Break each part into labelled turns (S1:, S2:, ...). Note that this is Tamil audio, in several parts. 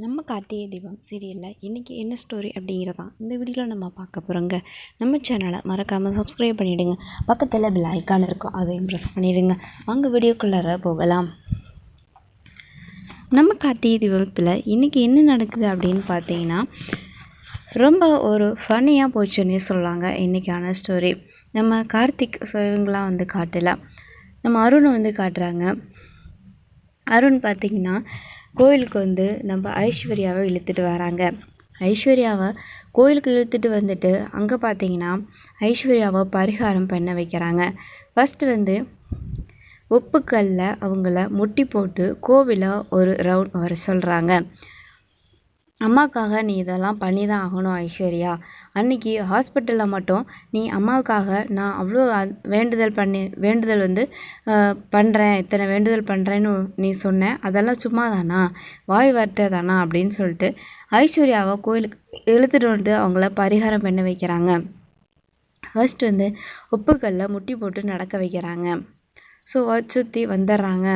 S1: நம்ம கார்த்திகை தீபம் சீரியலில் இன்றைக்கி என்ன ஸ்டோரி அப்படிங்கிறதான் இந்த வீடியோவில் நம்ம பார்க்க போகிறோங்க. நம்ம சேனலை மறக்காமல் சப்ஸ்கிரைப் பண்ணிவிடுங்க. பக்கத்தில் பெல் ஐக்கான் இருக்கும், அதையும் ப்ரெஸ் பண்ணிவிடுங்க. வாங்க வீடியோக்குள்ளார போகலாம். நம்ம கார்த்திகை தீபத்தில் இன்றைக்கி என்ன நடக்குது அப்படின்னு பார்த்தீங்கன்னா, ரொம்ப ஒரு ஃபன்னியாக போச்சுன்னே சொல்லலாங்க இன்றைக்கான ஸ்டோரி. நம்ம கார்த்திக் இவங்களாம் வந்து காட்டலாம், நம்ம அருணை வந்து காட்டுறாங்க. அருண் பார்த்திங்கன்னா கோயிலுக்கு வந்து நம்ம ஐஸ்வர்யாவை இழுத்துட்டு வராங்க. ஐஸ்வர்யாவை கோயிலுக்கு இழுத்துட்டு வந்துட்டு அங்கே பார்த்திங்கன்னா ஐஸ்வர்யாவை பரிகாரம் பண்ண வைக்கிறாங்க. ஃபஸ்ட்டு வந்து உப்புக்கல்ல அவங்கள முட்டி போட்டு கோவிலை ஒரு ரவுண்ட் வர சொல்கிறாங்க. அம்மாவுக்காக நீ இதெல்லாம் பண்ணி தான் ஆகணும் ஐஸ்வர்யா. அன்றைக்கி ஹாஸ்பிட்டலில் மட்டும் நீ அம்மாவுக்காக நான் அவ்வளோ வேண்டுதல் வந்து பண்ணுறேன், இத்தனை வேண்டுதல் பண்ணுறேன்னு நீ சொன்ன, அதெல்லாம் சும்மா தானா, வாய் வார்த்தை தானா அப்படின்னு சொல்லிட்டு ஐஸ்வர்யாவை கோயிலுக்கு இழுத்துட்டு வந்துட்டு அவங்கள பரிகாரம் பண்ண வைக்கிறாங்க. ஃபர்ஸ்ட் வந்து உப்புக்கல்ல முட்டி போட்டு நடக்க வைக்கிறாங்க. ஸோ சுற்றி வந்துடுறாங்க.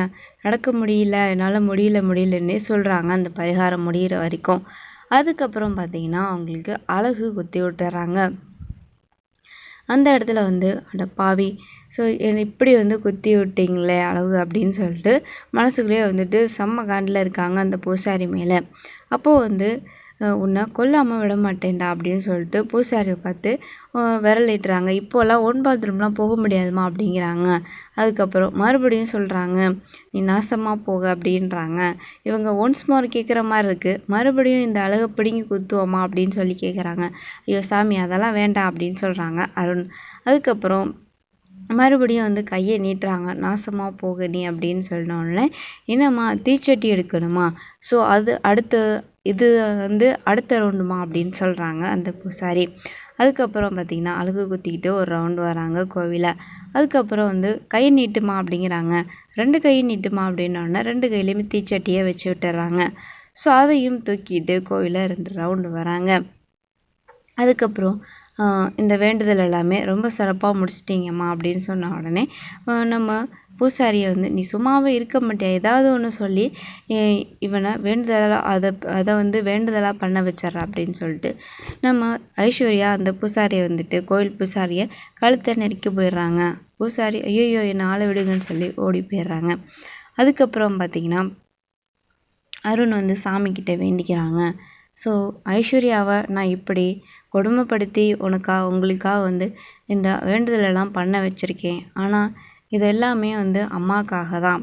S1: நடக்க முடியல, என்னால் முடியலன்னே சொல்கிறாங்க அந்த பரிகாரம் முடிகிற வரைக்கும். அதுக்கப்புறம் பார்த்திங்கன்னா அவங்களுக்கு அழகு குத்தி விட்டுறாங்க. அந்த இடத்துல வந்து அட பாவி, ஸோ என்னை இப்படி வந்து குத்தி விட்டிங்களே அழகு அப்படின்னு சொல்லிட்டு மனசுக்குள்ளேயே வந்துட்டு செம்ம காண்டில் இருக்காங்க அந்த பூசாரி மேலே. அப்போது வந்து உன்னை கொல்லாமல் விட மாட்டேன்டா அப்படின்னு சொல்லிட்டு பூசாரியை பார்த்து விரலிட்டுறாங்க. இப்போல்லாம் ஒன் பாத்ரூம்லாம் போக முடியாதுமா அப்படிங்கிறாங்க. அதுக்கப்புறம் மறுபடியும் சொல்கிறாங்க, நீ நாசமாக போக அப்படின்றாங்க. இவங்க ஒன்ஸ் மோர் கேட்குற மாதிரி இருக்குது. மறுபடியும் இந்த அழகை பிடுங்கி குத்துவோமா அப்படின்னு சொல்லி கேட்குறாங்க. ஐயோ சாமி அதெல்லாம் வேண்டாம் அப்படின்னு சொல்கிறாங்க அருண். அதுக்கப்புறம் மறுபடியும் வந்து கையை நீட்டுறாங்க. நாசமாக போக நீ அப்படின்னு சொன்னோடனே, என்னம்மா தீச்சட்டி எடுக்கணுமா, ஸோ அது இது வந்து அடுத்த ரவுண்டுமா அப்படின்னு சொல்கிறாங்க அந்த பூசாரி. அதுக்கப்புறம் பார்த்திங்கன்னா அழகு குத்திக்கிட்டு ஒரு ரவுண்டு வராங்க கோவிலை. அதுக்கப்புறம் வந்து கை நீட்டுமா அப்படிங்கிறாங்க. 2 கையும் நீட்டுமா அப்படின்னோடனே 2 கையிலையுமே தீச்சட்டியை வச்சு விட்டுறாங்க. ஸோ அதையும் தூக்கிட்டு கோவிலை 2 ரவுண்டு வராங்க. அதுக்கப்புறம் இந்த வேண்டுதல் எல்லாமே ரொம்ப சிறப்பாக முடிச்சிட்டிங்கம்மா அப்படின்னு சொன்ன உடனே நம்ம பூசாரியை வந்து நீ சும்மாவே இருக்க மாட்டியா, ஏதாவது ஒன்று சொல்லி இவனை அதை வந்து வேண்டுதலாக பண்ண வச்சிட்றா அப்படின்னு சொல்லிட்டு நம்ம ஐஸ்வர்யா அந்த பூசாரியை வந்துட்டு கோயில் பூசாரியை கழுத்தை நெருக்கி போயிடுறாங்க. பூசாரி ஐயோ என்னை ஆளை விடுங்கன்னு சொல்லி ஓடி போயிடுறாங்க. அதுக்கப்புறம் பார்த்திங்கன்னா அருண் வந்து சாமிக்கிட்ட வேண்டிக்கிறாங்க. ஸோ ஐஸ்வர்யாவை நான் இப்படி கொடுமைப்படுத்தி உங்களுக்காக வந்து இந்த வேண்டுதலெல்லாம் பண்ண வச்சுருக்கேன். ஆனால் இது எல்லாமே வந்து அம்மாக்காக தான்,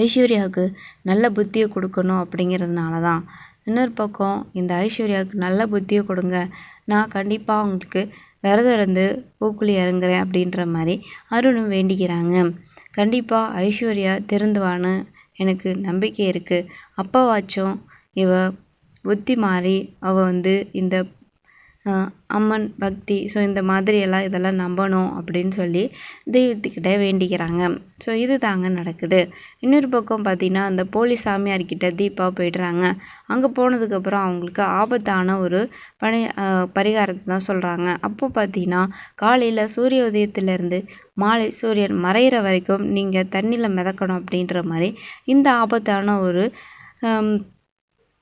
S1: ஐஸ்வர்யாவுக்கு நல்ல புத்தியை கொடுக்கணும் அப்படிங்கிறதுனால தான். இன்னொரு பக்கம் இந்த ஐஸ்வர்யாவுக்கு நல்ல புத்தியை கொடுங்க, நான் கண்டிப்பாக உங்களுக்கு விரதம் இருந்து பூக்குழி இறங்குறேன் அப்படின்ற மாதிரி அருணும் வேண்டிக்கிறாங்க. கண்டிப்பாக ஐஸ்வர்யா திருந்துவான்னு எனக்கு நம்பிக்கை இருக்குது. அப்போவாச்சும் இவ புத்தி மாறி அவள் வந்து இந்த அம்மன் பக்தி, ஸோ இந்த மாதிரியெல்லாம் இதெல்லாம் நம்பணும் அப்படின்னு சொல்லி தெய்வத்துக்கிட்ட வேண்டிக்கிறாங்க. ஸோ இது தாங்க நடக்குது. இன்னொரு பக்கம் பார்த்திங்கன்னா அந்த போலீஸ் சாமியார்கிட்ட தீபா போய்ட்றாங்க. அங்கே போனதுக்கப்புறம் அவங்களுக்கு ஆபத்தான ஒரு பரிகாரத்தை தான் சொல்கிறாங்க. அப்போ பார்த்திங்கன்னா காலையில் சூரிய உதயத்துலேருந்து மாலை சூரியன் மறையிற வரைக்கும் நீங்கள் தண்ணியில் மிதக்கணும் அப்படின்ற மாதிரி இந்த ஆபத்தான ஒரு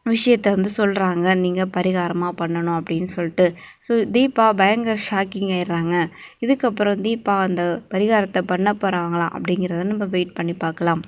S1: விஷயத்தை வந்து சொல்கிறாங்க, நீங்கள் பரிகாரமாக பண்ணணும் அப்படின்னு சொல்லிட்டு. ஸோ தீபா பயங்கர ஷாக்கிங் ஆயிடுறாங்க. இதுக்கப்புறம் தீபா அந்த பரிகாரத்தை பண்ண போகிறாங்களா அப்படிங்கிறத நம்ம வெயிட் பண்ணி பார்க்கலாம்.